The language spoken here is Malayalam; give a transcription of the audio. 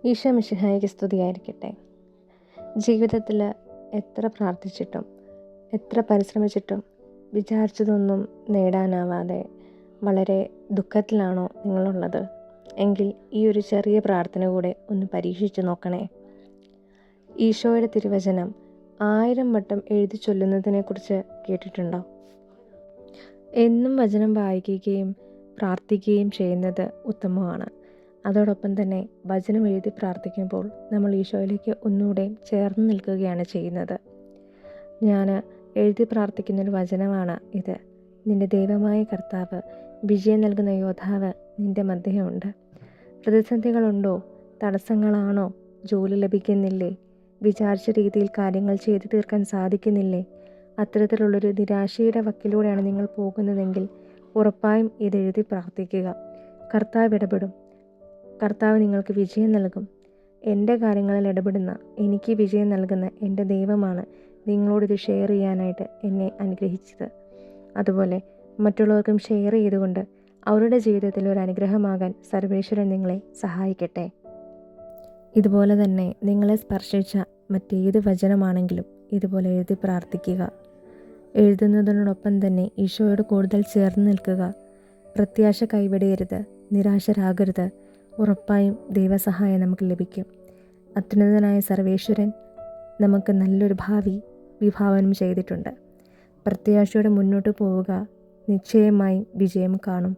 ഈശോ മിശിഹായ്ക്ക് സ്തുതിയായിരിക്കട്ടെ. ജീവിതത്തിൽ എത്ര പ്രാർത്ഥിച്ചിട്ടും എത്ര പരിശ്രമിച്ചിട്ടും വിചാരിച്ചതൊന്നും നേടാനാവാതെ വളരെ ദുഃഖത്തിലാണോ നിങ്ങളുള്ളത് എങ്കിൽ ഈ ഒരു ചെറിയ പ്രാർത്ഥന കൂടെ ഒന്ന് പരീക്ഷിച്ച് നോക്കണേ. ഈശോയുടെ തിരുവചനം 1000 വട്ടം എഴുതി ചൊല്ലുന്നതിനെക്കുറിച്ച് കേട്ടിട്ടുണ്ടോ? എന്നും വചനം വായിക്കുകയും പ്രാർത്ഥിക്കുകയും ചെയ്യുന്നത് ഉത്തമമാണ്. അതോടൊപ്പം തന്നെ വചനം എഴുതി പ്രാർത്ഥിക്കുമ്പോൾ നമ്മൾ ഈശോയിലേക്ക് ഒന്നുകൂടെ ചേർന്ന് നിൽക്കുകയാണ് ചെയ്യുന്നത്. ഞാൻ എഴുതി പ്രാർത്ഥിക്കുന്നൊരു വചനമാണ് ഇത്. നിന്റെ ദൈവമായ കർത്താവ്, വിജയം നൽകുന്ന യോദ്ധാവ് നിന്റെ മധ്യമുണ്ട്. പ്രതിസന്ധികളുണ്ടോ? തടസ്സങ്ങളാണോ? ജോലി ലഭിക്കുന്നില്ലേ? വിചാരിച്ച രീതിയിൽ കാര്യങ്ങൾ ചെയ്തു തീർക്കാൻ സാധിക്കുന്നില്ലേ? അത്തരത്തിലുള്ളൊരു നിരാശയുടെ വക്കിലൂടെയാണ് നിങ്ങൾ പോകുന്നതെങ്കിൽ ഉറപ്പായും ഇത് എഴുതി പ്രാർത്ഥിക്കുക. കർത്താവ് ഇടപെടും. കർത്താവ് നിങ്ങൾക്ക് വിജയം നൽകും. എൻ്റെ കാര്യങ്ങളിൽ ഇടപെടുന്ന, എനിക്ക് വിജയം നൽകുന്ന എൻ്റെ ദൈവമാണ് നിങ്ങളോടിത് ഷെയർ ചെയ്യാനായിട്ട് എന്നെ അനുഗ്രഹിച്ചത്. അതുപോലെ മറ്റുള്ളവർക്കും ഷെയർ ചെയ്തുകൊണ്ട് അവരുടെ ജീവിതത്തിൽ ഒരു അനുഗ്രഹമാകാൻ സർവേശ്വരൻ നിങ്ങളെ സഹായിക്കട്ടെ. ഇതുപോലെ തന്നെ നിങ്ങളെ സ്പർശിച്ച മറ്റേത് വചനമാണെങ്കിലും ഇതുപോലെ എഴുതി പ്രാർത്ഥിക്കുക. എഴുതുന്നതിനോടൊപ്പം തന്നെ ഈശോയോട് കൂടുതൽ ചേർന്ന് നിൽക്കുക. പ്രത്യാശ കൈവിടരുത്, നിരാശരാകരുത്. ഉറപ്പായും ദൈവസഹായം നമുക്ക് ലഭിക്കും. അത്യുന്നതനായ സർവേശ്വരൻ നമുക്ക് നല്ലൊരു ഭാവി വിഭാവനം ചെയ്തിട്ടുണ്ട്. പ്രത്യാശയോടെ മുന്നോട്ട് പോവുക. നിശ്ചയമായും വിജയം കാണും.